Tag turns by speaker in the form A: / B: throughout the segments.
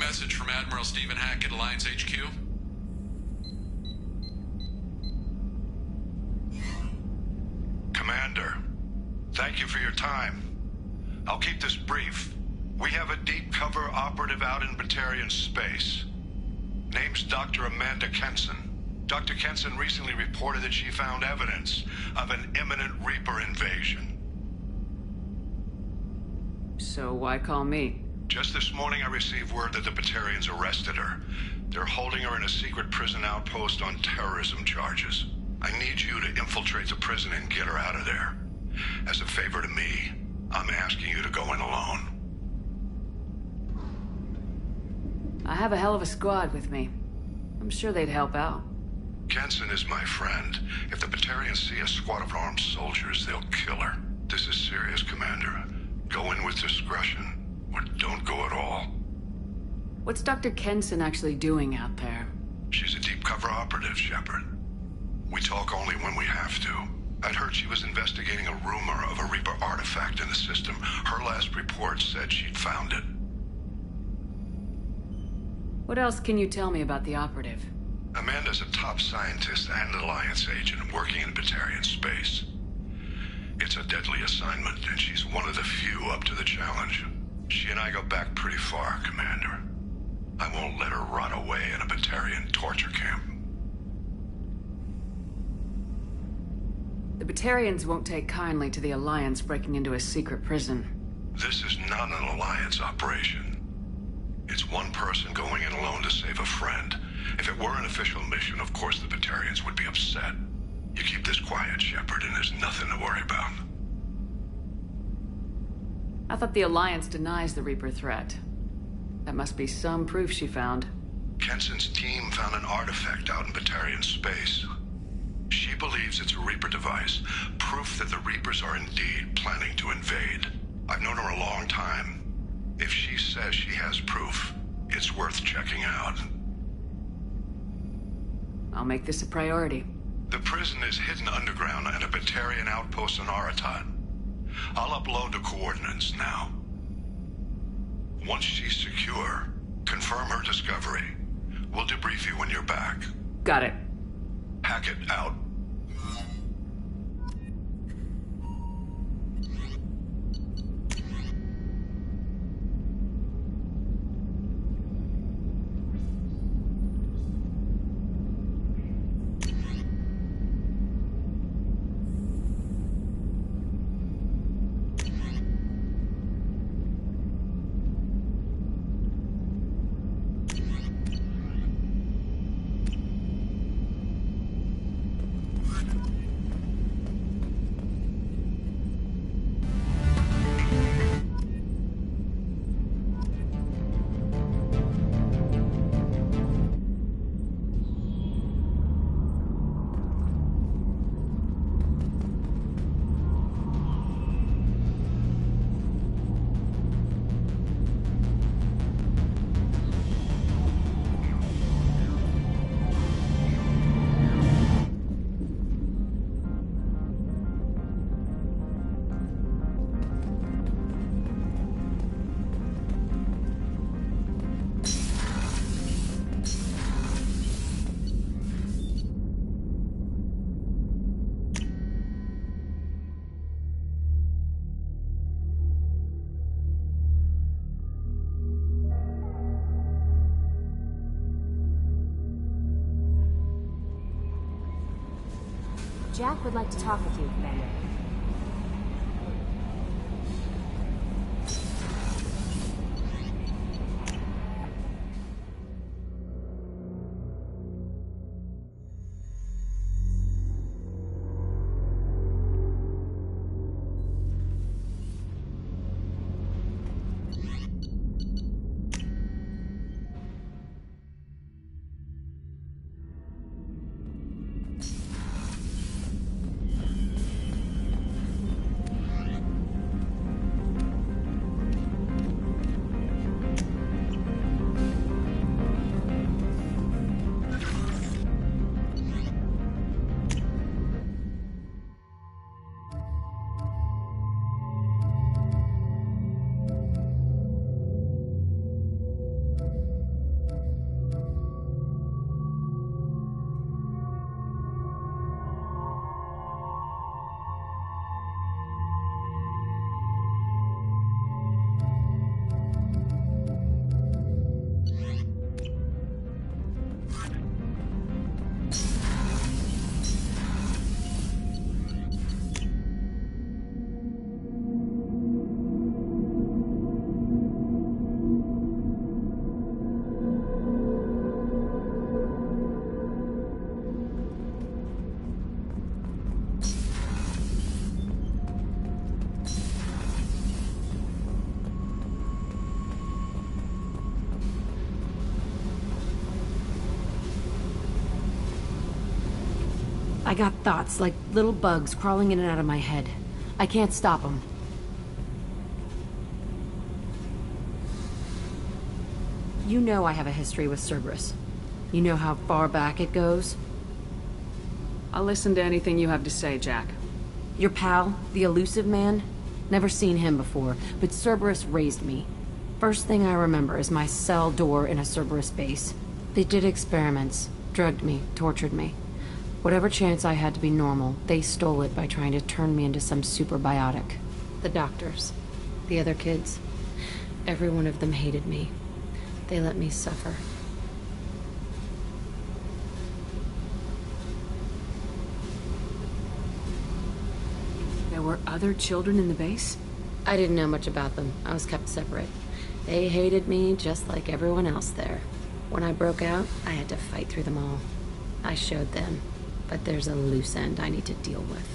A: message from Admiral Stephen Hackett, Alliance HQ.
B: Commander, thank you for your time. I'll keep this brief. We have a deep cover operative out in Batarian space. Name's Dr. Amanda Kenson. Dr. Kenson recently reported that she found evidence of an imminent Reaper invasion.
C: So why call me?
B: Just this morning I received word that the Batarians arrested her. They're holding her in a secret prison outpost on terrorism charges. I need you to infiltrate the prison and get her out of there. As a favor to me, I'm asking you to go in alone.
C: I have a hell of a squad with me. I'm sure they'd help out.
B: Kenson is my friend. If the Batarians see a squad of armed soldiers, they'll kill her. This is serious, Commander. Go in with discretion, or don't go at all.
C: What's Dr. Kenson actually doing out there?
B: She's a deep cover operative, Shepard. We talk only when we have to. I'd heard she was investigating a rumor of a Reaper artifact in the system. Her last report said she'd found it.
C: What else can you tell me about the operative?
B: Amanda's a top scientist and Alliance agent working in Batarian space. It's a deadly assignment, and she's one of the few up to the challenge. She and I go back pretty far, Commander. I won't let her rot away in a Batarian torture camp.
C: The Batarians won't take kindly to the Alliance breaking into a secret prison.
B: This is not an Alliance operation. It's one person going in alone to save a friend. If it were an official mission, of course the Batarians would be upset. You keep this quiet, Shepard, and there's nothing to worry about.
C: I thought the Alliance denies the Reaper threat. That must be some proof she found.
B: Kenson's team found an artifact out in Batarian space. She believes it's a Reaper device, proof that the Reapers are indeed planning to invade. I've known her a long time. If she says she has proof, it's worth checking out.
C: I'll make this a priority.
B: The prison is hidden underground at a Batarian outpost in Aratat. I'll upload the coordinates now. Once she's secure, confirm her discovery. We'll debrief you when you're back.
C: Got it.
B: Hackett out.
D: Jack would like to talk with you, Commander.
E: I got thoughts like little bugs crawling in and out of my head. I can't stop them. You know I have a history with Cerberus. You know how far back it goes?
C: I'll listen to anything you have to say, Jack.
E: Your pal, the elusive man? Never seen him before, but Cerberus raised me. First thing I remember is my cell door in a Cerberus base. They did experiments, drugged me, tortured me. Whatever chance I had to be normal, they stole it by trying to turn me into some superbiotic. The doctors, the other kids, every one of them hated me. They let me suffer.
C: There were other children in the base?
E: I didn't know much about them. I was kept separate. They hated me just like everyone else there. When I broke out, I had to fight through them all. I showed them, but there's a loose end I need to deal with.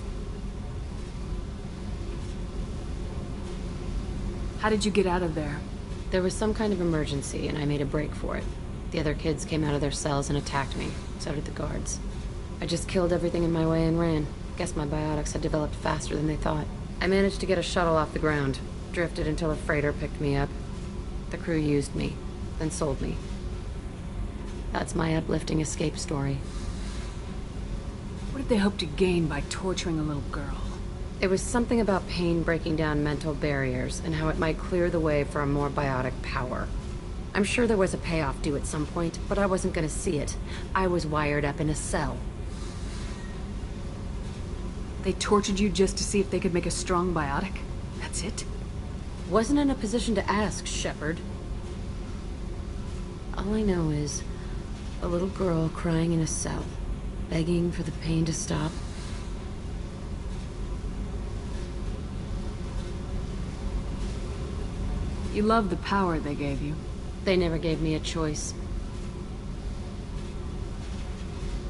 C: How did you get out of there?
E: There was some kind of emergency, and I made a break for it. The other kids came out of their cells and attacked me. So did the guards. I just killed everything in my way and ran. Guess my biotics had developed faster than they thought. I managed to get a shuttle off the ground. Drifted until a freighter picked me up. The crew used me, then sold me. That's my uplifting escape story.
C: What did they hope to gain by torturing a little girl?
E: It was something about pain breaking down mental barriers and how it might clear the way for a more biotic power. I'm sure there was a payoff due at some point, but I wasn't going to see it. I was wired up in a cell.
C: They tortured you just to see if they could make a strong biotic? That's it?
E: Wasn't in a position to ask, Shepard. All I know is a little girl crying in a cell, begging for the pain to stop.
C: You love the power they gave you.
E: They never gave me a choice.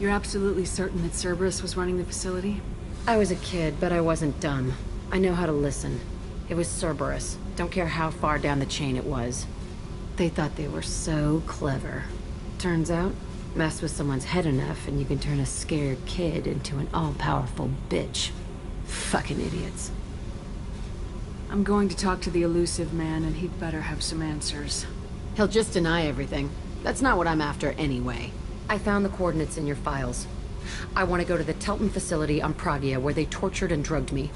C: You're absolutely certain that Cerberus was running the facility?
E: I was a kid, but I wasn't dumb. I know how to listen. It was Cerberus. Don't care how far down the chain it was. They thought they were so clever. Turns out, mess with someone's head enough and you can turn a scared kid into an all-powerful bitch. Fucking idiots.
C: I'm going to talk to the elusive man, and he'd better have some answers.
E: He'll just deny everything. That's not what I'm after anyway. I found the coordinates in your files. I want to go to the Telton facility on Pragia where they tortured and drugged me.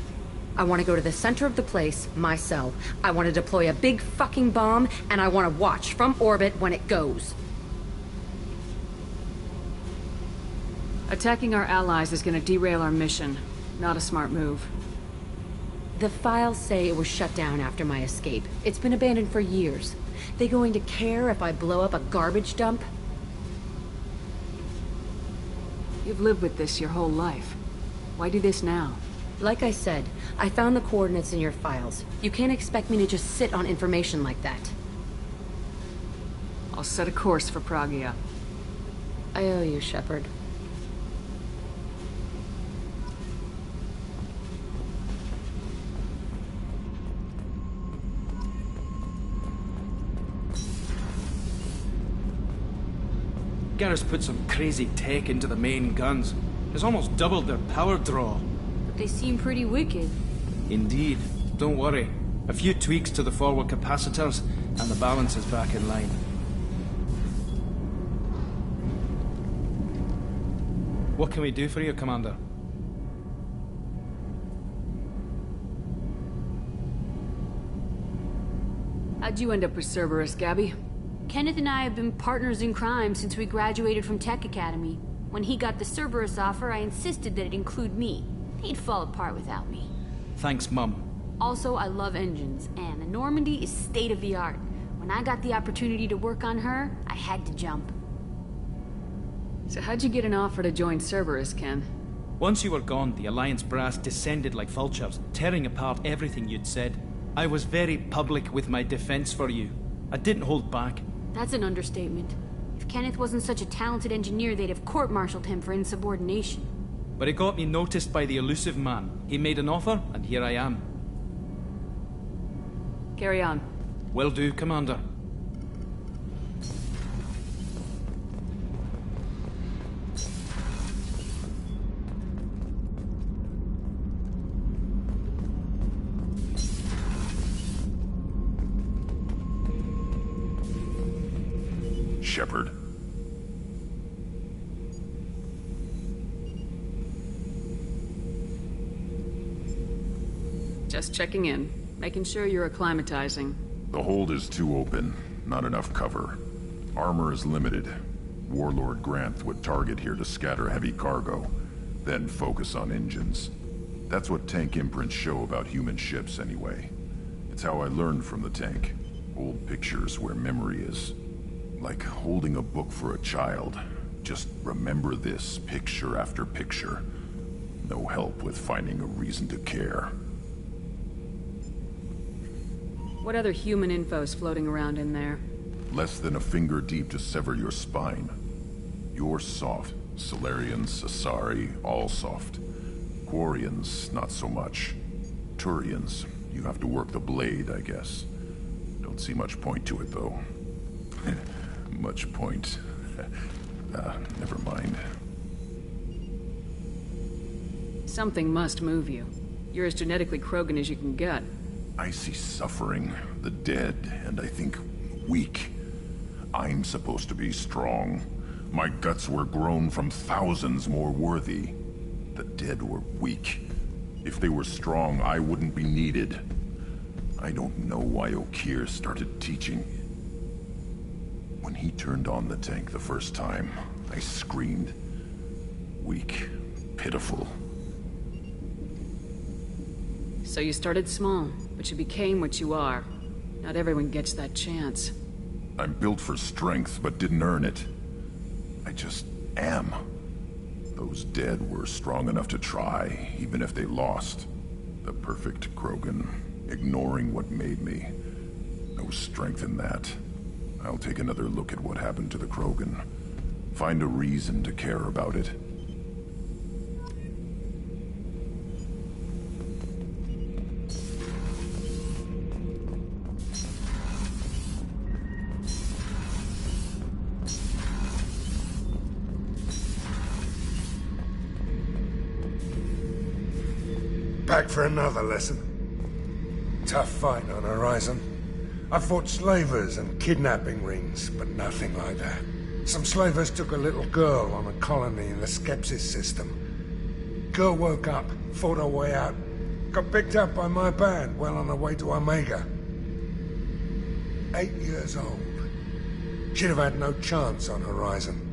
E: I want to go to the center of the place, my cell. I want to deploy a big fucking bomb, and I want to watch from orbit when it goes.
C: Attacking our allies is going to derail our mission. Not a smart move.
E: The files say it was shut down after my escape. It's been abandoned for years. They going to care if I blow up a garbage dump?
C: You've lived with this your whole life. Why do this now?
E: Like I said, I found the coordinates in your files. You can't expect me to just sit on information like that.
C: I'll set a course for Pragia.
E: I owe you, Shepard.
F: Garrus put some crazy tech into the main guns. It's almost doubled their power draw.
G: But they seem pretty wicked.
F: Indeed. Don't worry. A few tweaks to the forward capacitors, and the balance is back in line. What can we do for you, Commander?
C: How'd you end up with Cerberus, Gabby?
G: Kenneth and I have been partners in crime since we graduated from Tech Academy. When he got the Cerberus offer, I insisted that it include me. He'd fall apart without me.
F: Thanks, Mum.
G: Also, I love engines, and the Normandy is state-of-the-art. When I got the opportunity to work on her, I had to jump.
C: So how'd you get an offer to join Cerberus, Ken?
F: Once you were gone, the Alliance brass descended like vultures, tearing apart everything you'd said. I was very public with my defense for you. I didn't hold back.
G: That's an understatement. If Kenneth wasn't such a talented engineer, they'd have court-martialed him for insubordination.
F: But it got me noticed by the elusive man. He made an offer, and here I am.
C: Carry on.
F: Will do, Commander.
H: Shepard.
C: Just checking in, making sure you're acclimatizing.
H: The hold is too open. Not enough cover. Armor is limited. Warlord Granth would target here to scatter heavy cargo, then focus on engines. That's what tank imprints show about human ships anyway. It's how I learned from the tank. Old pictures where memory is. Like holding a book for a child. Just remember this, picture after picture. No help with finding a reason to care.
C: What other human info's floating around in there?
H: Less than a finger deep to sever your spine. You're soft. Solarians, Asari, all soft. Quarians, not so much. Turians, you have to work the blade, I guess. Don't see much point to it, though. Much point. Never mind.
C: Something must move you. You're as genetically Krogan as you can get.
H: I see suffering, the dead, and I think weak. I'm supposed to be strong. My guts were grown from thousands more worthy. The dead were weak. If they were strong, I wouldn't be needed. I don't know why Okeer started teaching. When he turned on the tank the first time, I screamed. Weak, pitiful.
C: So you started small, but you became what you are. Not everyone gets that chance.
H: I'm built for strength, but didn't earn it. I just am. Those dead were strong enough to try, even if they lost. The perfect Krogan, ignoring what made me. No strength in that. I'll take another look at what happened to the Krogan. Find a reason to care about it.
I: Back for another lesson. Tough fight on Horizon. I fought slavers and kidnapping rings, but nothing like that. Some slavers took a little girl on a colony in the Skepsis system. Girl woke up, fought her way out, got picked up by my band well on her way to Omega. 8 years old. She'd have had no chance on Horizon.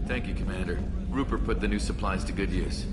J: Thank you, Commander. Rupert put the new supplies to good use.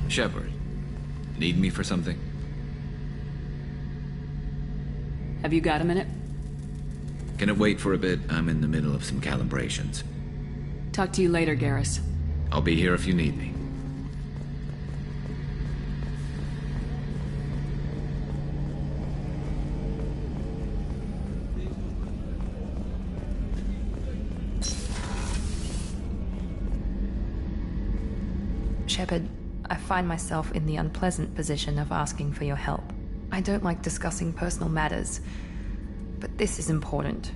J: Shepard, need me for something?
C: Have you got a minute?
J: Can it wait for a bit? I'm in the middle of some calibrations.
C: Talk to you later, Garrus.
J: I'll be here if you need me.
K: Shepard, I find myself in the unpleasant position of asking for your help. I don't like discussing personal matters, but this is important.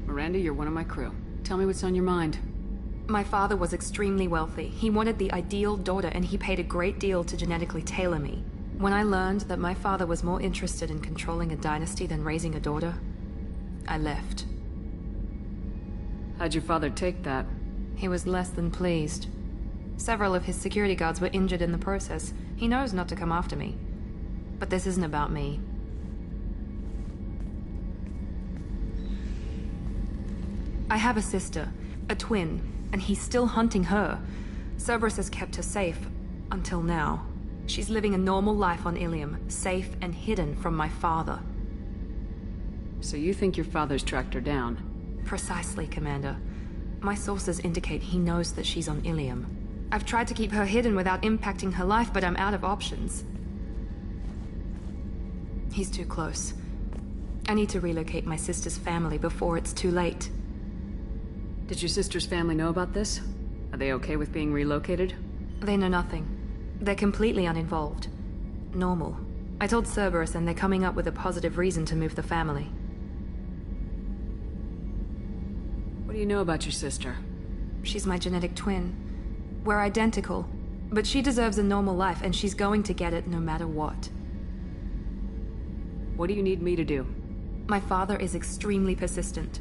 C: Miranda, you're one of my crew. Tell me what's on your mind.
K: My father was extremely wealthy. He wanted the ideal daughter, and he paid a great deal to genetically tailor me. When I learned that my father was more interested in controlling a dynasty than raising a daughter, I left.
C: How'd your father take that?
K: He was less than pleased. Several of his security guards were injured in the process. He knows not to come after me. But this isn't about me. I have a sister, a twin, and he's still hunting her. Cerberus has kept her safe, until now. She's living a normal life on Ilium, safe and hidden from my father.
C: So you think your father's tracked her down?
K: Precisely, Commander. My sources indicate he knows that she's on Ilium. I've tried to keep her hidden without impacting her life, but I'm out of options. He's too close. I need to relocate my sister's family before it's too late.
C: Did your sister's family know about this? Are they okay with being relocated?
K: They know nothing. They're completely uninvolved. Normal. I told Cerberus and they're coming up with a positive reason to move the family.
C: What do you know about your sister?
K: She's my genetic twin. We're identical, but she deserves a normal life and she's going to get it no matter what.
C: What do you need me to do?
K: My father is extremely persistent.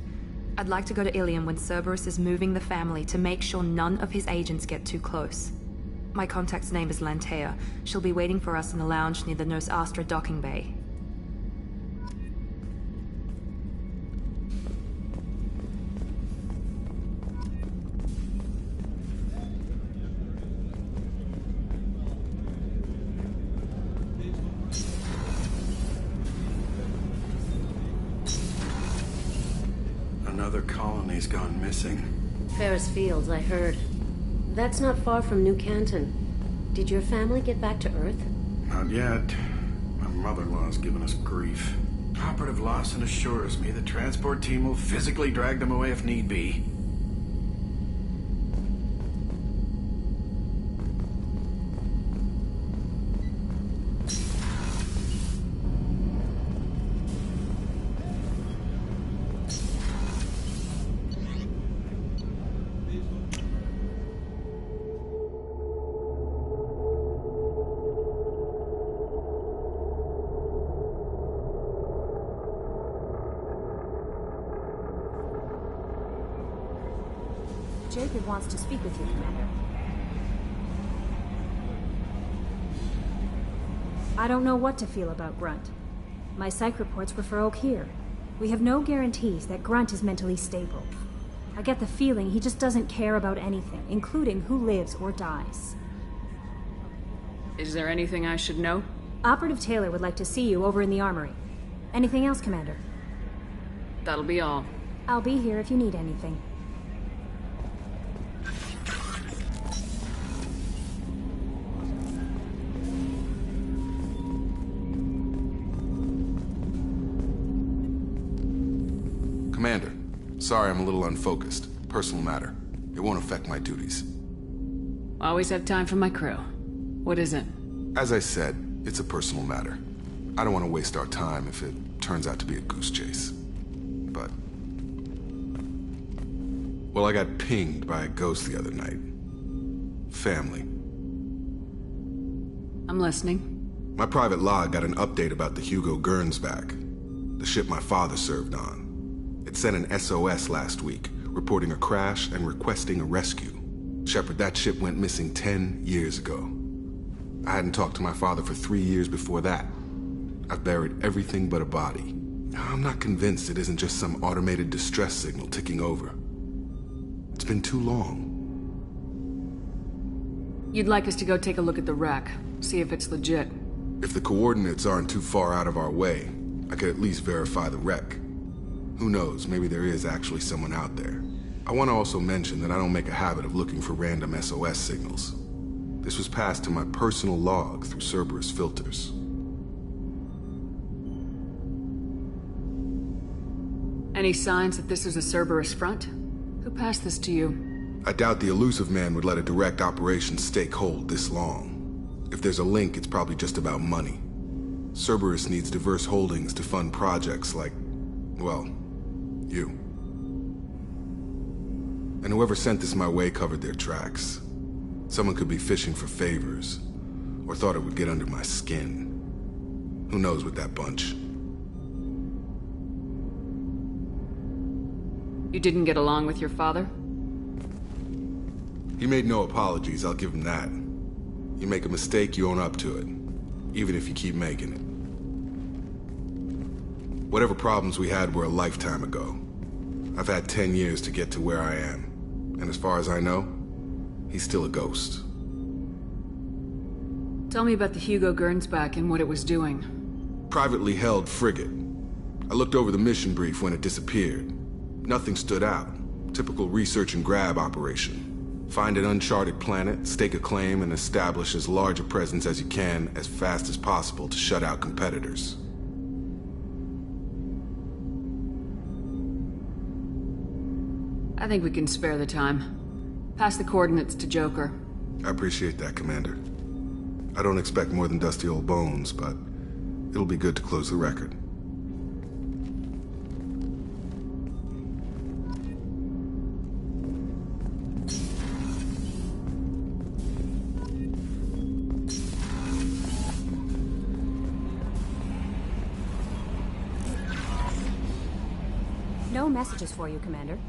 K: I'd like to go to Ilium when Cerberus is moving the family to make sure none of his agents get too close. My contact's name is Lantea. She'll be waiting for us in the lounge near the Nos Astra docking bay.
L: Another colony's gone missing.
M: Ferris Fields, I heard. That's not far from New Canton. Did your family get back to Earth?
L: Not yet. My mother-in-law's given us grief. Operative Lawson assures me the transport team will physically drag them away if need be.
D: Jacob wants to speak with you, Commander. I don't know what to feel about Grunt. My psych reports refer Oak here. We have no guarantees that Grunt is mentally stable. I get the feeling he just doesn't care about anything, including who lives or dies.
C: Is there anything I should know?
D: Operative Taylor would like to see you over in the armory. Anything else, Commander?
C: That'll be all.
D: I'll be here if you need anything.
N: Commander, sorry I'm a little unfocused. Personal matter. It won't affect my duties.
C: Always have time for my crew. What is it?
N: As I said, it's a personal matter. I don't want to waste our time if it turns out to be a goose chase. But... well, I got pinged by a ghost the other night. Family.
C: I'm listening.
N: My private log got an update about the Hugo Gernsback, the ship my father served on. It sent an SOS last week, reporting a crash and requesting a rescue. Shepard, that ship went missing 10 years ago. I hadn't talked to my father for 3 years before that. I've buried everything but a body. I'm not convinced it isn't just some automated distress signal ticking over. It's been too long.
C: You'd like us to go take a look at the wreck, see if it's legit.
N: If the coordinates aren't too far out of our way, I could at least verify the wreck. Who knows, maybe there is actually someone out there. I want to also mention that I don't make a habit of looking for random SOS signals. This was passed to my personal log through Cerberus filters.
C: Any signs that this is a Cerberus front? Who passed this to you?
N: I doubt the elusive man would let a direct operation stake hold this long. If there's a link, it's probably just about money. Cerberus needs diverse holdings to fund projects like, well, you. And whoever sent this my way covered their tracks. Someone could be fishing for favors, or thought it would get under my skin. Who knows with that bunch?
C: You didn't get along with your father?
N: He made no apologies, I'll give him that. You make a mistake, you own up to it. Even if you keep making it. Whatever problems we had were a lifetime ago. I've had 10 years to get to where I am. And as far as I know, he's still a ghost.
C: Tell me about the Hugo Gernsback and what it was doing.
N: Privately held frigate. I looked over the mission brief when it disappeared. Nothing stood out. Typical research and grab operation. Find an uncharted planet, stake a claim, and establish as large a presence as you can as fast as possible to shut out competitors.
C: I think we can spare the time. Pass the coordinates to Joker.
N: I appreciate that, Commander. I don't expect more than dusty old bones, but it'll be good to close the record.
D: No messages for you, Commander.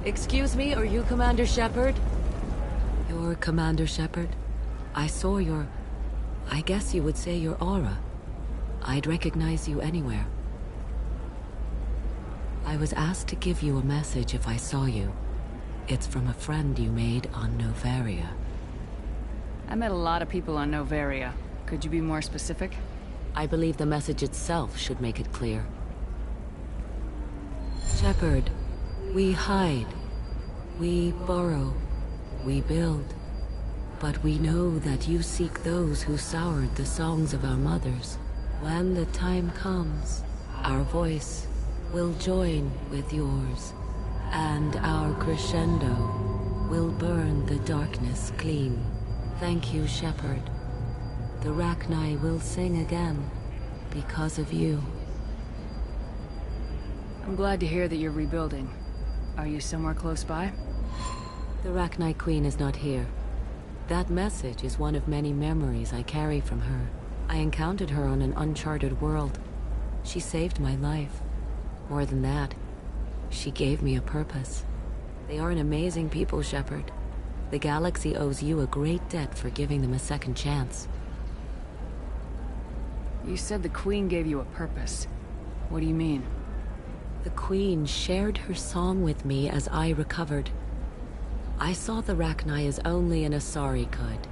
E: Excuse me, are you Commander Shepard? You're Commander Shepard?
O: I saw your... I guess you would say your aura. I'd recognize you anywhere. I was asked to give you a message if I saw you. It's from a friend you made on Novaria.
C: I met a lot of people on Novaria. Could you be more specific?
O: I believe the message itself should make it clear. Shepard, we hide. We borrow. We build. But we know that you seek those who soured the songs of our mothers. When the time comes, our voice will join with yours, and our crescendo will burn the darkness clean. Thank you, Shepard. The Rachni will sing again because of you.
C: I'm glad to hear that you're rebuilding. Are you somewhere close by?
O: The Rachni Queen is not here. That message is one of many memories I carry from her. I encountered her on an uncharted world. She saved my life. More than that, she gave me a purpose. They are an amazing people, Shepard. The galaxy owes you a great debt for giving them a second chance.
C: You said the Queen gave you a purpose. What do you mean?
O: The Queen shared her song with me as I recovered. I saw the Rachni as only an Asari could.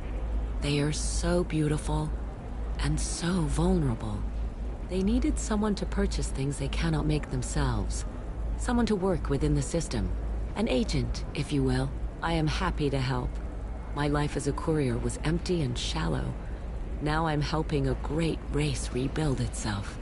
O: They are so beautiful, and so vulnerable. They needed someone to purchase things they cannot make themselves. Someone to work within the system. An agent, if you will. I am happy to help. My life as a courier was empty and shallow. Now I'm helping a great race rebuild itself.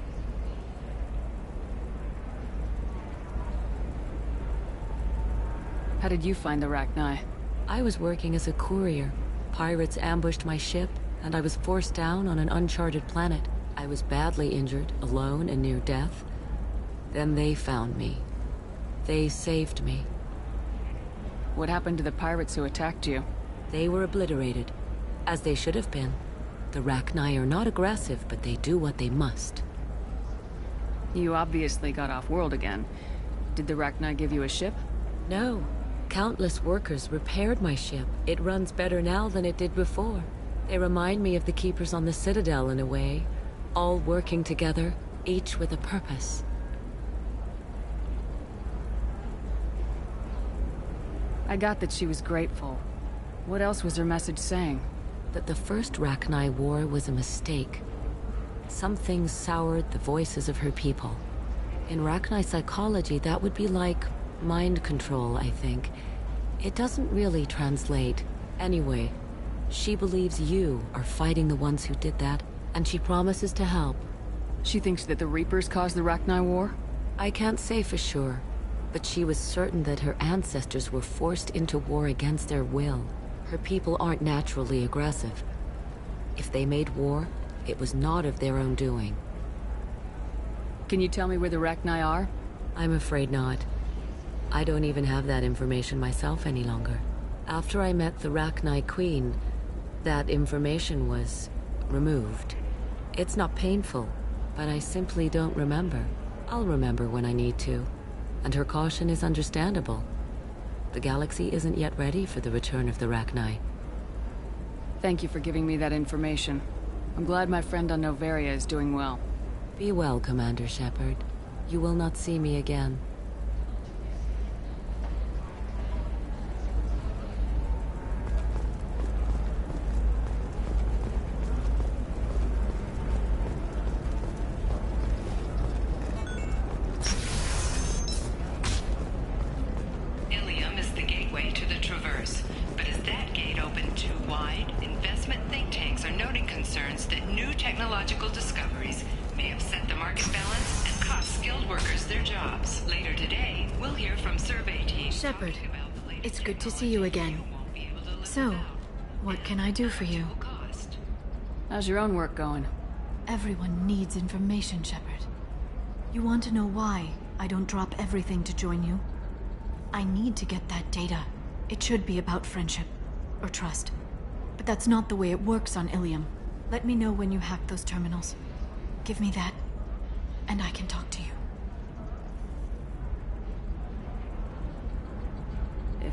C: How did you find the Rachni?
O: I was working as a courier. Pirates ambushed my ship, and I was forced down on an uncharted planet. I was badly injured, alone and near death. Then they found me. They saved me.
C: What happened to the pirates who attacked you?
O: They were obliterated, as they should have been. The Rachni are not aggressive, but they do what they must.
C: You obviously got off-world again. Did the Rachni give you a ship?
O: No. Countless workers repaired my ship. It runs better now than it did before. They remind me of the Keepers on the Citadel in a way. All working together, each with a purpose.
C: I got that she was grateful. What else was her message saying?
O: That the first Rachni War was a mistake. Something soured the voices of her people. In Rachni psychology, that would be like mind control, I think. It doesn't really translate. Anyway, she believes you are fighting the ones who did that, and she promises to help.
C: She thinks that the Reapers caused the Rachni War?
O: I can't say for sure, but she was certain that her ancestors were forced into war against their will. Her people aren't naturally aggressive. If they made war, it was not of their own doing.
C: Can you tell me where the Rachni are?
O: I'm afraid not. I don't even have that information myself any longer. After I met the Rachni Queen, that information was removed. It's not painful, but I simply don't remember. I'll remember when I need to, and her caution is understandable. The galaxy isn't yet ready for the return of the Rachni.
C: Thank you for giving me that information. I'm glad my friend on Novaria is doing well.
O: Be well, Commander Shepard. You will not see me again.
P: Shepard, it's good to see you again. So, what can I do for you?
C: How's your own work going?
P: Everyone needs information, Shepard. You want to know why I don't drop everything to join you? I need to get that data. It should be about friendship, or trust. But that's not the way it works on Ilium. Let me know when you hack those terminals. Give me that, and I can talk to you.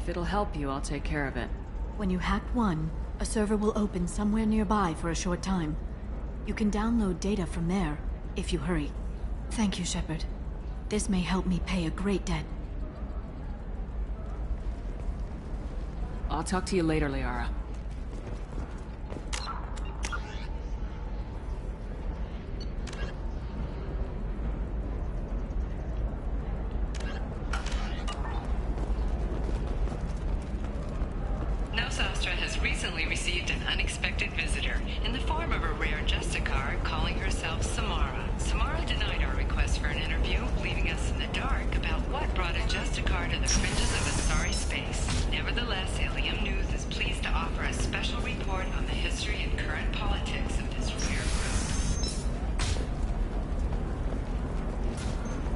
C: If it'll help you, I'll take care of it.
P: When you hack one, a server will open somewhere nearby for a short time. You can download data from there, if you hurry. Thank you, Shepard. This may help me pay a great debt.
C: I'll talk to you later, Liara.
Q: Nosastra has recently received an unexpected visitor in the form of a rare Justicar calling herself Samara. Samara denied our request for an interview, leaving us in the dark about what brought a Justicar to the fringes of Asari space. Nevertheless, Ilium News is pleased to offer a special report on the history and current politics of this rare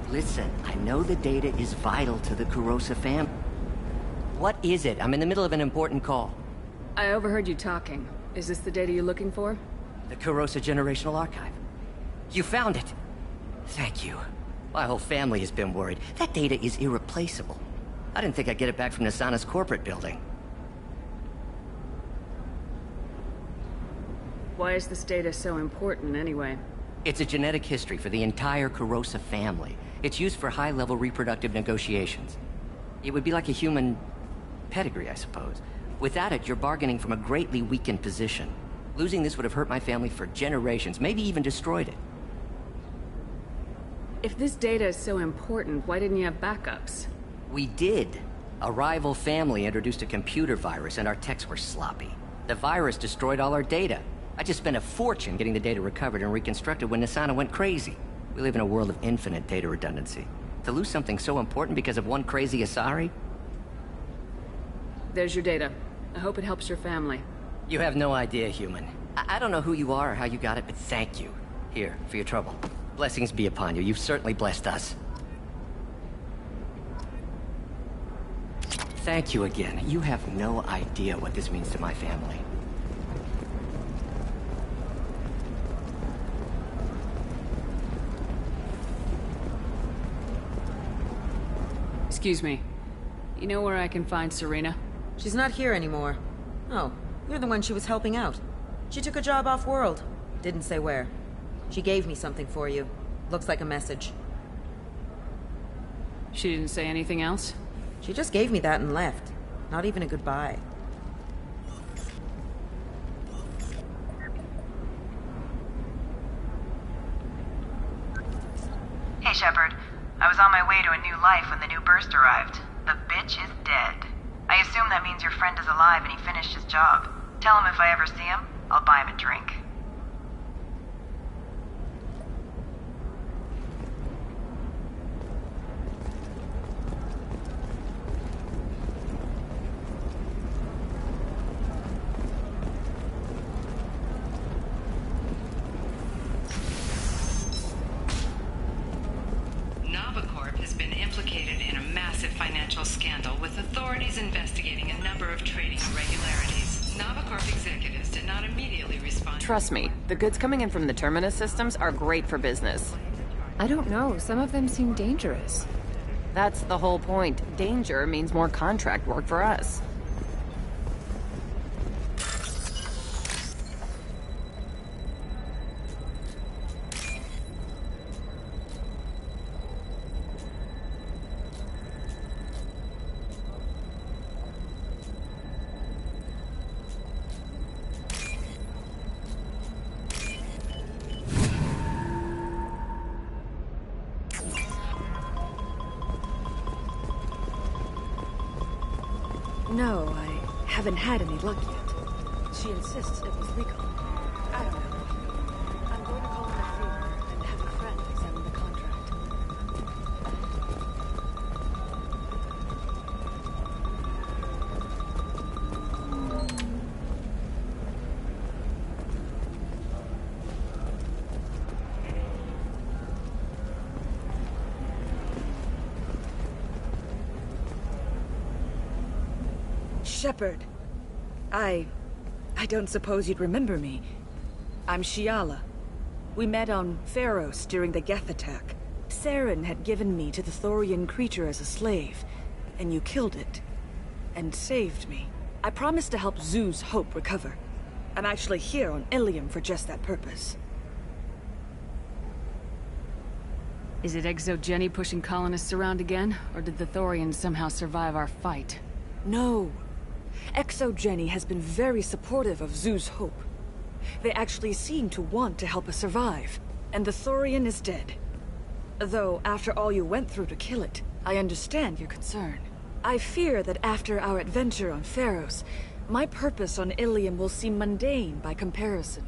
Q: group.
R: Listen, I know the data is vital to the Kurosa family. What is it? I'm in the middle of an important call.
C: I overheard you talking. Is this the data you're looking for?
R: The Kurosa Generational Archive. You found it. Thank you. My whole family has been worried. That data is irreplaceable. I didn't think I'd get it back from Nasana's corporate building.
C: Why is this data so important, anyway?
R: It's a genetic history for the entire Kurosa family. It's used for high-level reproductive negotiations. It would be like a human pedigree, I suppose. Without it, you're bargaining from a greatly weakened position. Losing this would have hurt my family for generations, maybe even destroyed it.
C: If this data is so important, why didn't you have backups?
R: We did. A rival family introduced a computer virus and our techs were sloppy. The virus destroyed all our data. I just spent a fortune getting the data recovered and reconstructed when Nasana went crazy. We live in a world of infinite data redundancy. To lose something so important because of one crazy Asari?
C: There's your data. I hope it helps your family.
R: You have no idea, human. I don't know who you are or how you got it, but thank you. Here, for your trouble. Blessings be upon you. You've certainly blessed us. Thank you again. You have no idea what this means to my family.
C: Excuse me. You know where I can find Serena?
S: She's not here anymore. Oh, you're the one she was helping out. She took a job off-world. Didn't say where. She gave me something for you. Looks like a message.
C: She didn't say anything else?
S: She just gave me that and left. Not even a goodbye.
T: Hey, Shepard. I was on my way to a new life when the new burst arrived. The bitch is dead. I assume that means your friend is alive and he finished his job. Tell him if I ever see him, I'll buy him a drink.
Q: Navicorp has been implicated in a massive financial scandal with authorities investigating a number of trading irregularities. Navicorp executives did not immediately respond.
U: Trust me, the goods coming in from the Terminus systems are great for business.
E: I don't know, some of them seem dangerous.
U: That's the whole point. Danger means more contract work for us.
V: No, I haven't had any luck yet. She insists it was legal. I don't know. I'm going to call in a favor and have a friend examine the contract. Shepard, I don't suppose you'd remember me. I'm Shiala. We met on Pharos during the Geth attack. Saren had given me to the Thorian creature as a slave, and you killed it, and saved me. I promised to help Zeus Hope recover. I'm actually here on Ilium for just that purpose.
C: Is it Exogeny pushing colonists around again, or did the Thorians somehow survive our fight?
V: No. Exogeny has been very supportive of Zeus Hope. They actually seem to want to help us survive, and the Thorian is dead. Though, after all you went through to kill it, I understand your concern. I fear that after our adventure on Pharos, my purpose on Ilium will seem mundane by comparison.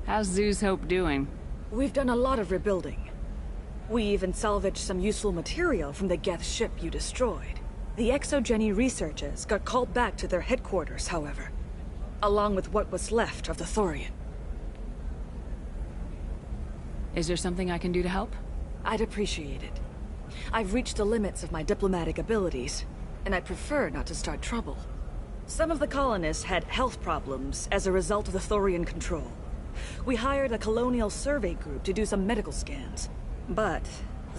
C: How's Zeus Hope doing?
V: We've done a lot of rebuilding. We even salvaged some useful material from the Geth ship you destroyed. The Exogeny researchers got called back to their headquarters, however, along with what was left of the Thorian.
C: Is there something I can do to help?
V: I'd appreciate it. I've reached the limits of my diplomatic abilities, and I prefer not to start trouble. Some of the colonists had health problems as a result of the Thorian control. We hired a colonial survey group to do some medical scans. But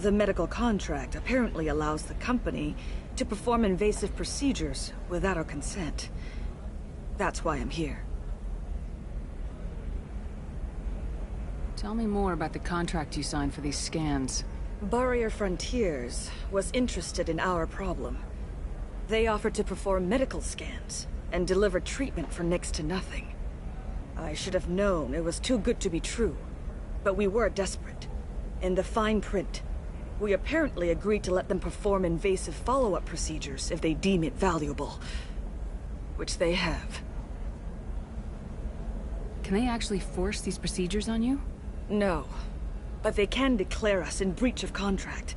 V: the medical contract apparently allows the company to perform invasive procedures without our consent. That's why I'm here.
C: Tell me more about the contract you signed for these scans.
V: Barrier Frontiers was interested in our problem. They offered to perform medical scans and deliver treatment for next to nothing. I should have known it was too good to be true, but we were desperate. In the fine print, we apparently agreed to let them perform invasive follow-up procedures if they deem it valuable. Which they have.
C: Can they actually force these procedures on you?
V: No. But they can declare us in breach of contract,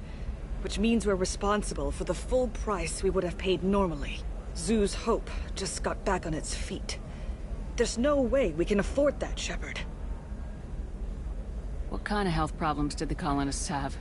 V: which means we're responsible for the full price we would have paid normally. Zeus Hope just got back on its feet. There's no way we can afford that, Shepard.
C: What kind of health problems did the colonists have?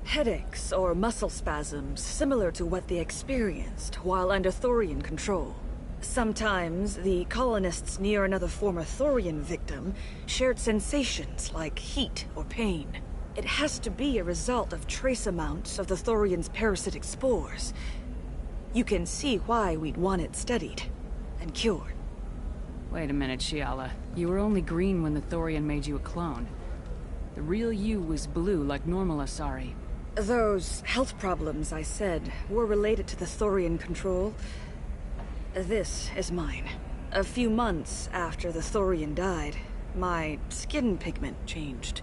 V: Headaches or muscle spasms similar to what they experienced while under Thorian control. Sometimes the colonists near another former Thorian victim shared sensations like heat or pain. It has to be a result of trace amounts of the Thorian's parasitic spores. You can see why we'd want it studied and cured.
C: Wait a minute, Shiala. You were only green when the Thorian made you a clone. The real you was blue like normal Asari.
V: Those health problems I said were related to the Thorian control. This is mine. A few months after the Thorian died, my skin pigment changed.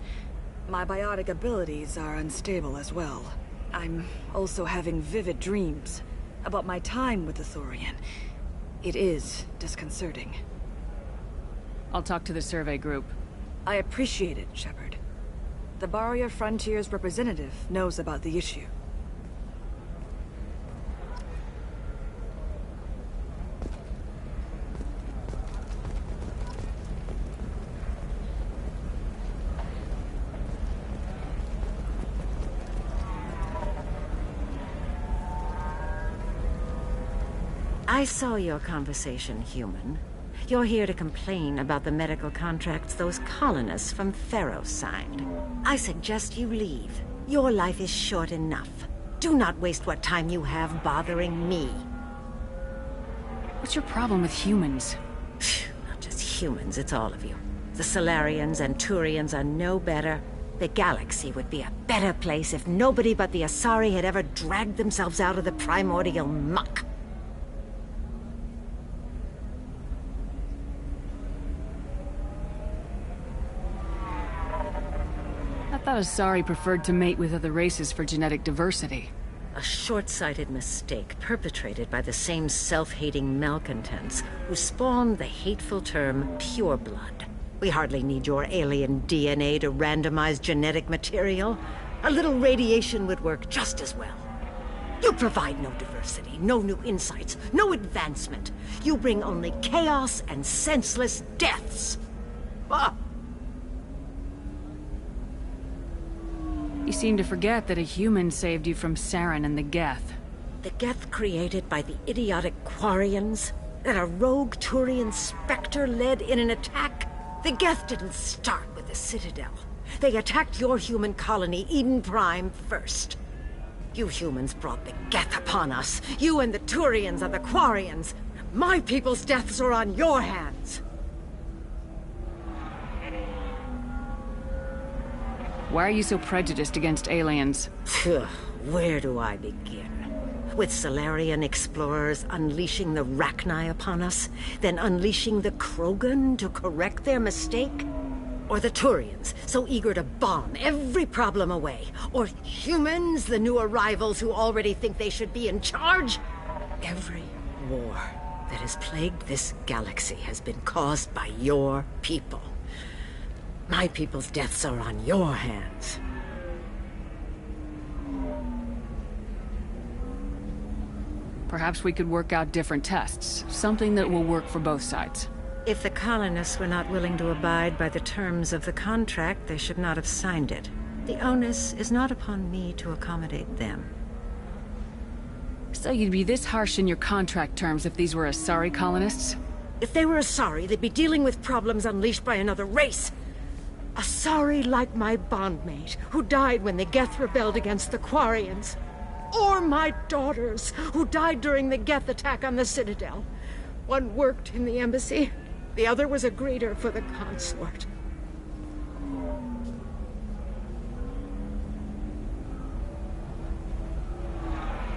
V: My biotic abilities are unstable as well. I'm also having vivid dreams about my time with the Thorian. It is disconcerting.
C: I'll talk to the survey group.
V: I appreciate it, Shepard. The Barrier Frontiers representative knows about the issue.
A: I saw your conversation, human. You're here to complain about the medical contracts those colonists from Pharos signed. I suggest you leave. Your life is short enough. Do not waste what time you have bothering me.
C: What's your problem with humans?
A: Not just humans, it's all of you. The Solarians and Turians are no better. The galaxy would be a better place if nobody but the Asari had ever dragged themselves out of the primordial muck.
C: I thought Asari preferred to mate with other races for genetic diversity.
A: A short-sighted mistake perpetrated by the same self-hating malcontents who spawned the hateful term pureblood. We hardly need your alien DNA to randomize genetic material. A little radiation would work just as well. You provide no diversity, no new insights, no advancement. You bring only chaos and senseless deaths. Ah!
C: You seem to forget that a human saved you from Saren and the Geth.
A: The Geth created by the idiotic Quarians? That a rogue Turian Spectre led in an attack? The Geth didn't start with the Citadel. They attacked your human colony, Eden Prime, first. You humans brought the Geth upon us. You and the Turians are the Quarians. My people's deaths are on your hands!
C: Why are you so prejudiced against aliens?
A: Where do I begin? With Solarian explorers unleashing the Rachni upon us, then unleashing the Krogan to correct their mistake? Or the Turians, so eager to bomb every problem away? Or humans, the new arrivals who already think they should be in charge? Every war that has plagued this galaxy has been caused by your people. My people's deaths are on your hands.
C: Perhaps we could work out different tests. Something that will work for both sides.
A: If the colonists were not willing to abide by the terms of the contract, they should not have signed it. The onus is not upon me to accommodate them.
C: So you'd be this harsh in your contract terms if these were Asari colonists?
A: If they were Asari, they'd be dealing with problems unleashed by another race. Asari like my bondmate, who died when the Geth rebelled against the Quarians. Or my daughters, who died during the Geth attack on the Citadel. One worked in the embassy, the other was a greeter for the consort.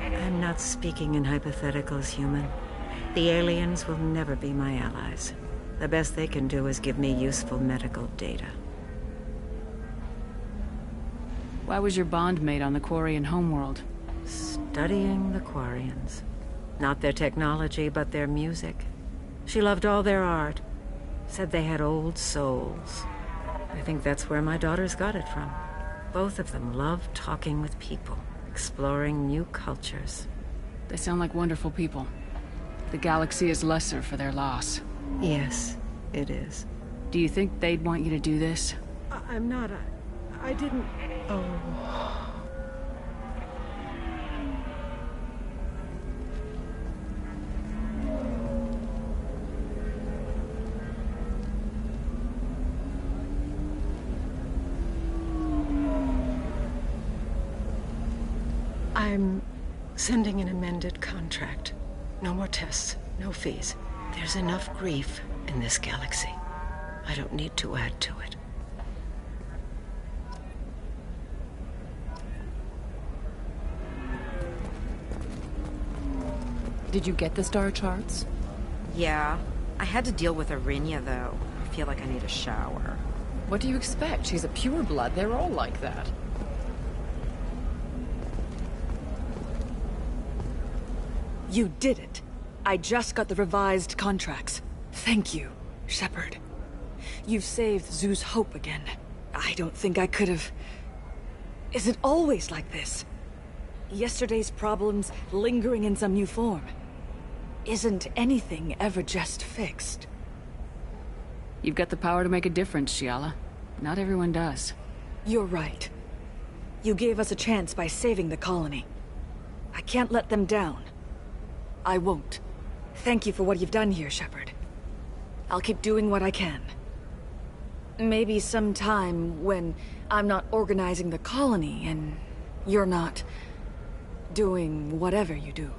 A: I'm not speaking in hypotheticals, human. The aliens will never be my allies. The best they can do is give me useful medical data.
C: Why was your bondmate on the Quarian homeworld?
A: Studying the Quarians. Not their technology, but their music. She loved all their art. Said they had old souls. I think that's where my daughters got it from. Both of them loved talking with people, exploring new cultures.
C: They sound like wonderful people. The galaxy is lesser for their loss.
A: Yes, it is.
C: Do you think they'd want you to do this?
A: I'm not. I didn't... Oh... I'm sending an amended contract. No more tests, no fees. There's enough grief in this galaxy. I don't need to add to it.
U: Did you get the star charts?
S: Yeah. I had to deal with Arinya, though. I feel like I need a shower.
U: What do you expect? She's a pureblood. They're all like that.
V: You did it. I just got the revised contracts. Thank you, Shepard. You've saved Zoo's hope again. I don't think I could have... Is it always like this? Yesterday's problems lingering in some new form. Isn't anything ever just fixed?
C: You've got the power to make a difference, Shiala. Not everyone does.
V: You're right. You gave us a chance by saving the colony. I can't let them down. I won't. Thank you for what you've done here, Shepard. I'll keep doing what I can. Maybe sometime when I'm not organizing the colony and you're not doing whatever you do.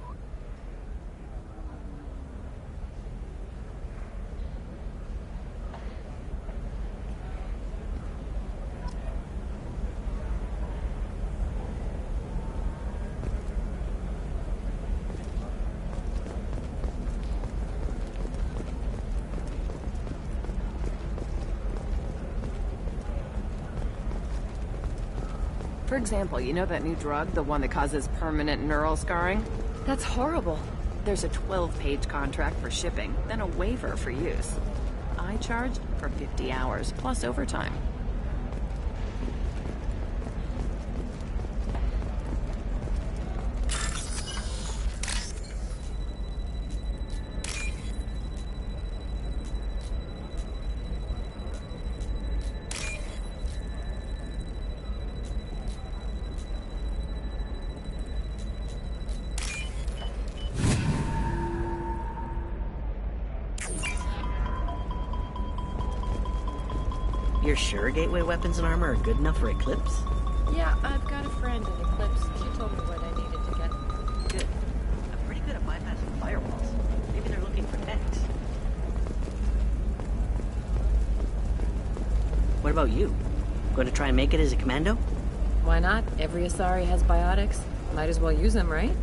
U: For example, you know that new drug, the one that causes permanent neural scarring? That's horrible. There's a 12-page contract for shipping, then a waiver for use. I charged for 50 hours, plus overtime.
B: You're sure gateway weapons and armor are good enough for Eclipse?
U: Yeah, I've got a friend in Eclipse. She told me what I needed to get.
B: Good. I'm pretty good at bypassing firewalls. Maybe they're looking What about you? Going to try and make it as a commando?
U: Why not? Every Asari has biotics. Might as well use them, right?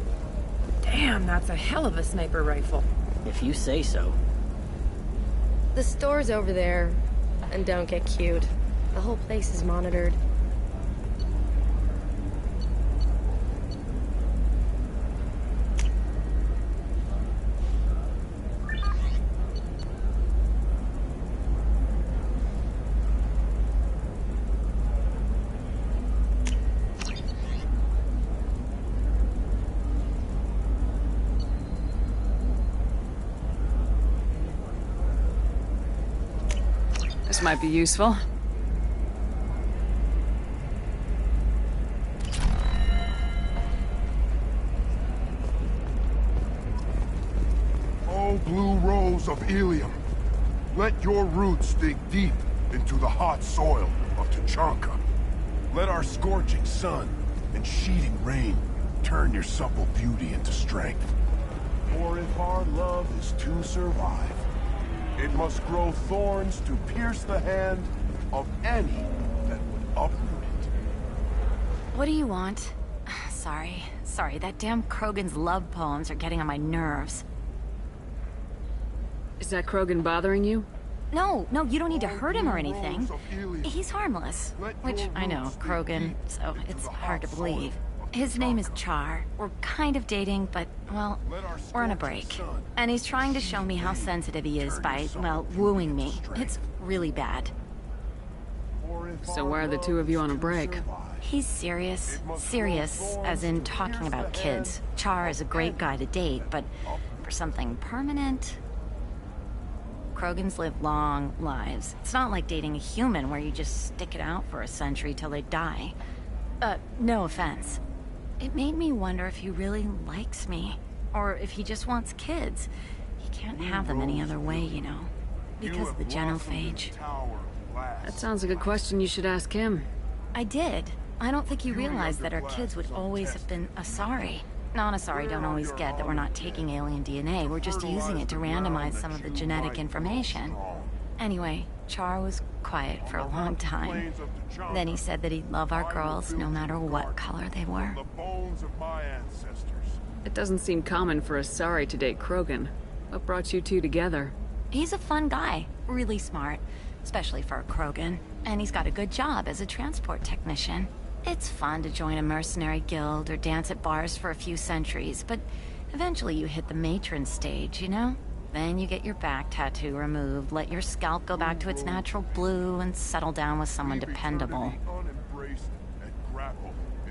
U: Damn, that's a hell of a sniper rifle.
B: If you say so.
M: The store's over there. And don't get cute. The whole place is monitored.
C: This might be useful.
F: Oh, blue rose of Ilium, let your roots dig deep into the hot soil of Tuchanka. Let our scorching sun and sheeting rain turn your supple beauty into strength. For if our love is to survive, it must grow thorns to pierce the hand of any that would uproot it.
G: What do you want? Sorry, that damn Krogan's love poems are getting on my nerves.
C: Is that Krogan bothering you?
G: No, you don't need to hurt him or anything. He's harmless. Which, I know, Krogan, so it's hard to believe. His name is Char. We're kind of dating, but, well, we're on a break. And he's trying to show me how sensitive he is by, well, wooing me. It's really bad.
C: So why are the two of you on a break?
G: He's serious. Serious, as in talking about kids. Char is a great guy to date, but for something permanent... Krogans live long lives. It's not like dating a human where you just stick it out for a century till they die. No offense. It made me wonder if he really likes me, or if he just wants kids. He can't have them any other way, you know, because of the genophage.
C: That sounds like a question you should ask him.
G: I did. I don't think he realized that our kids would always have been Asari. Non-Asari don't always get that we're not taking alien DNA, we're just using it to randomize some of the genetic information. Anyway, Char was quiet for a long time. Then he said that he'd love our girls no matter what color they were.
C: It doesn't seem common for Asari to date Krogan. What brought you two together?
G: He's a fun guy, really smart, especially for a Krogan. And he's got a good job as a transport technician. It's fun to join a mercenary guild or dance at bars for a few centuries, but eventually you hit the matron stage, you know? Then you get your back tattoo removed, let your scalp go back to its natural blue, and settle down with someone dependable.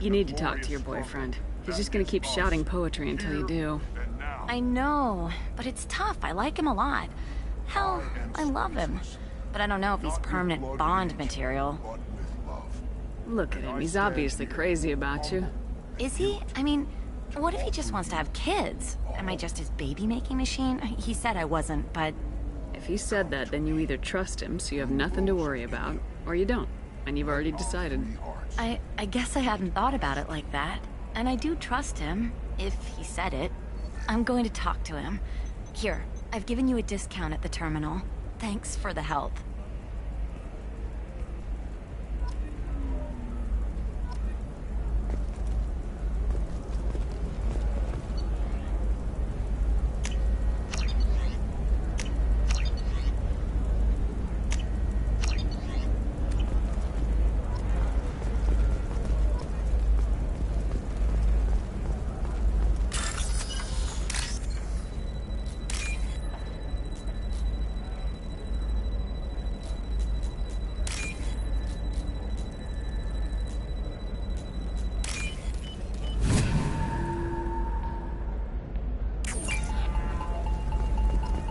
C: You need to talk to your boyfriend. He's just gonna keep shouting poetry until you do.
G: I know, but it's tough. I like him a lot. Hell, I love him. But I don't know if he's permanent Bond material.
C: Look at him, he's obviously crazy about you.
G: Is he? I mean, what if he just wants to have kids? Am I just his baby-making machine? He said I wasn't, but...
C: If he said that, then you either trust him, so you have nothing to worry about, or you don't, and you've already decided.
G: I guess I hadn't thought about it like that. And I do trust him, if he said it. I'm going to talk to him. Here, I've given you a discount at the terminal. Thanks for the help.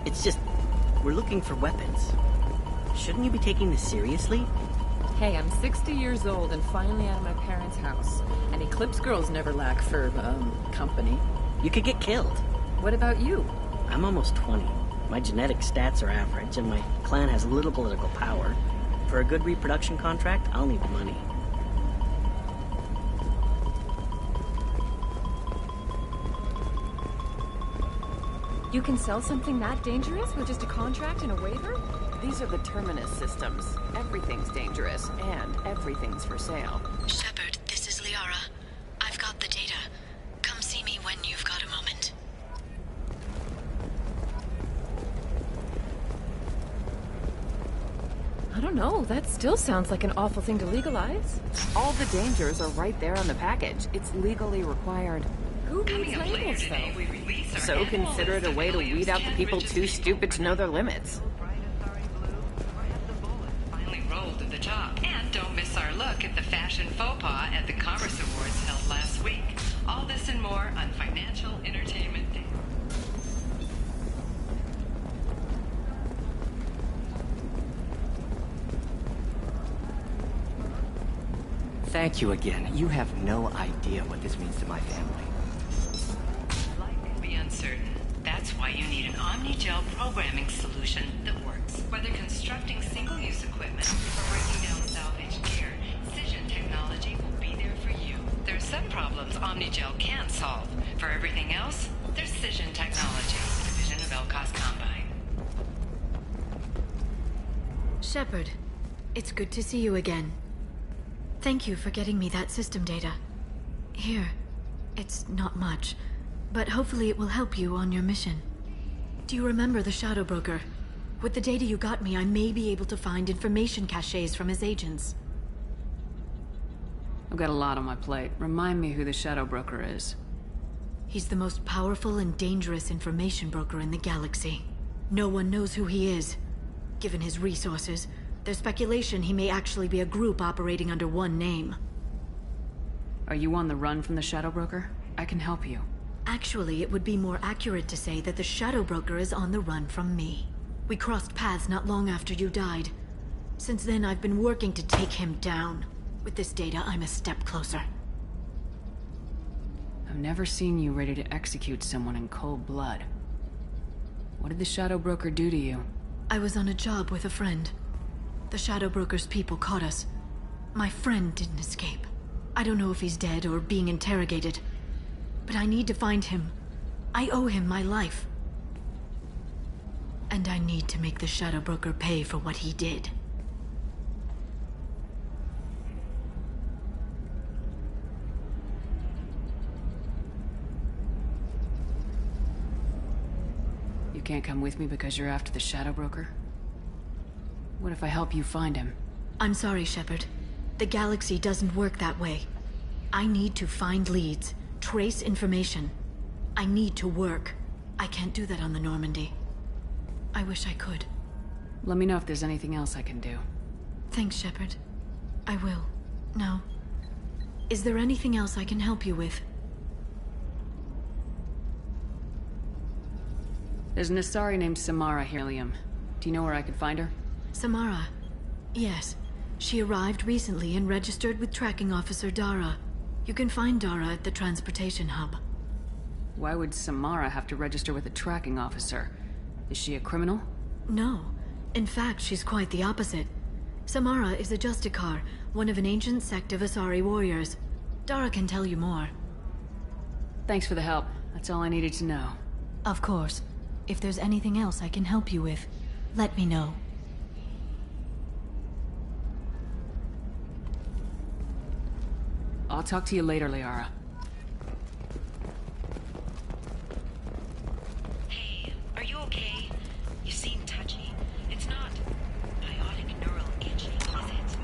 B: It's just, we're looking for weapons. Shouldn't you be taking this seriously?
U: Hey, I'm 60 years old and finally out of my parents' house. And Eclipse girls never lack for, company.
B: You could get killed.
U: What about you?
B: I'm almost 20. My genetic stats are average, and my clan has little political power. For a good reproduction contract, I'll need the money.
U: You can sell something that dangerous with just a contract and a waiver? These are the Terminus systems.
C: Everything's dangerous, and everything's for sale.
P: Shepard, this is Liara. I've got the data. Come see me when you've got a moment.
U: I don't know, that still sounds like an awful thing to legalize. All the dangers are right there on the package. It's legally required. Who reads labels, though? So consider it a way to weed out the people too stupid to know their limits.
Q: Finally rolled to the top. And don't miss our look at the fashion faux pas at the Commerce Awards held last week. All this and more on Financial Entertainment Day.
R: Thank you again. You have no idea what this means to my family.
Q: Life can be uncertain. That's why you need an Omnigel programming solution that works. Whether constructing single-use equipment or breaking down salvage gear, Cision technology will be there for you. There's some problems Omnigel can't solve. For everything else, there's Cision technology, a division of Elcos Combine.
P: Shepard, it's good to see you again. Thank you for getting me that system data. Here, it's not much, but hopefully it will help you on your mission. Do you remember the Shadow Broker? With the data you got me, I may be able to find information caches from his agents.
C: I've got a lot on my plate. Remind me who the Shadow Broker is.
P: He's the most powerful and dangerous information broker in the galaxy. No one knows who he is. Given his resources, there's speculation he may actually be a group operating under one name.
C: Are you on the run from the Shadow Broker? I can help you.
P: Actually, it would be more accurate to say that the Shadow Broker is on the run from me. We crossed paths not long after you died. Since then, I've been working to take him down. With this data, I'm a step closer.
C: I've never seen you ready to execute someone in cold blood. What did the Shadow Broker do to you?
P: I was on a job with a friend. The Shadow Broker's people caught us. My friend didn't escape. I don't know if he's dead or being interrogated. But I need to find him. I owe him my life. And I need to make the Shadow Broker pay for what he did.
C: You can't come with me because you're after the Shadow Broker? What if I help you find him?
P: I'm sorry, Shepard. The galaxy doesn't work that way. I need to find leads, trace information. I need to work. I can't do that on the Normandy. I wish I could.
C: Let me know if there's anything else I can do.
P: Thanks, Shepard. I will. Now, is there anything else I can help you with?
C: There's an Asari named Samara here, Liam. Do you know where I could find her?
P: Samara. Yes. She arrived recently and registered with Tracking Officer Dara. You can find Dara at the transportation hub.
C: Why would Samara have to register with a tracking officer? Is she a criminal?
P: No. In fact, she's quite the opposite. Samara is a Justicar, one of an ancient sect of Asari warriors. Dara can tell you more.
C: Thanks for the help. That's all I needed to know.
P: Of course. If there's anything else I can help you with, let me know.
C: I'll talk to you later, Liara.
A: Hey, are you okay? You seem touchy. It's not biotic neural itching, is it?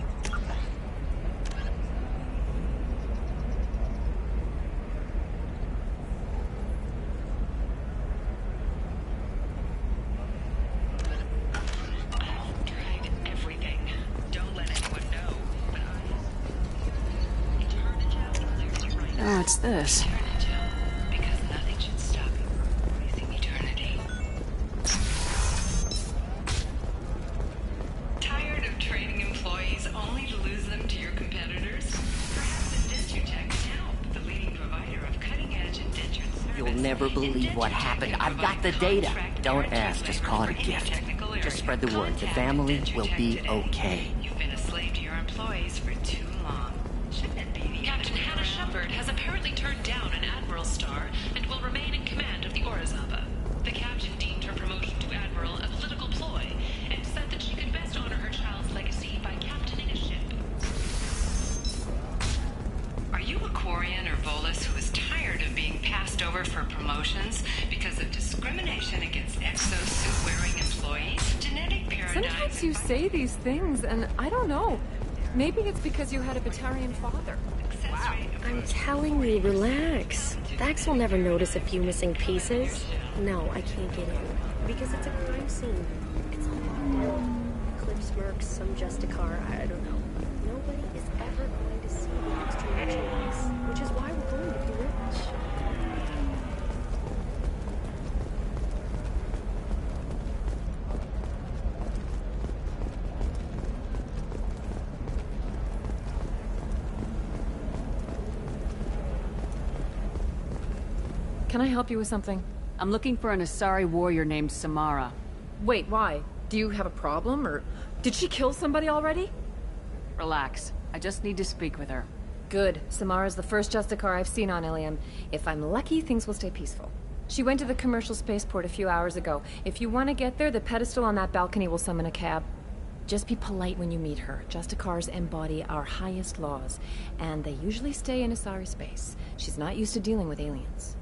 A: I've tried everything. Don't let anyone know, but
C: Oh, it's this.
Q: Because nothing should stop you from embracing eternity. Tired of training employees only to lose them to your competitors? Perhaps Indentutech can help, the leading provider of cutting-edge indentured service.
R: You'll never believe what happened. I've got the data. Don't ask, just call it a gift. Just spread the word. The family will be okay.
Q: You've been a slave to your employees for too long. Shouldn't it be? Captain Hannah Shepard has apparently turned down an Admiral star and will remain in command of the Orizaba. The captain deemed her promotion to Admiral a political ploy and said that she could best honor her child's legacy by over for promotions because of discrimination against exosuit-wearing employees. Genetic paradigms...
K: Sometimes you say these things, and I don't know. Maybe it's because you had a Batarian father.
Q: Wow.
M: I'm telling you, relax. Dax will never notice a few missing pieces. No, I can't get in. Because it's a crime scene. It's all down. Cliff Smirks, some Justicar, I don't know. Nobody is ever going to see the extra merchandise, which is why we're going to be rich.
K: Can I help you with something?
C: I'm looking for an Asari warrior named Samara.
K: Wait, why? Do you have a problem, or did she kill somebody already?
C: Relax. I just need to speak with her.
K: Good. Samara's the first Justicar I've seen on Ilium. If I'm lucky, things will stay peaceful. She went to the commercial spaceport a few hours ago. If you want to get there, the pedestal on that balcony will summon a cab. Just be polite when you meet her. Justicars embody our highest laws, and they usually stay in Asari space. She's not used to dealing with aliens.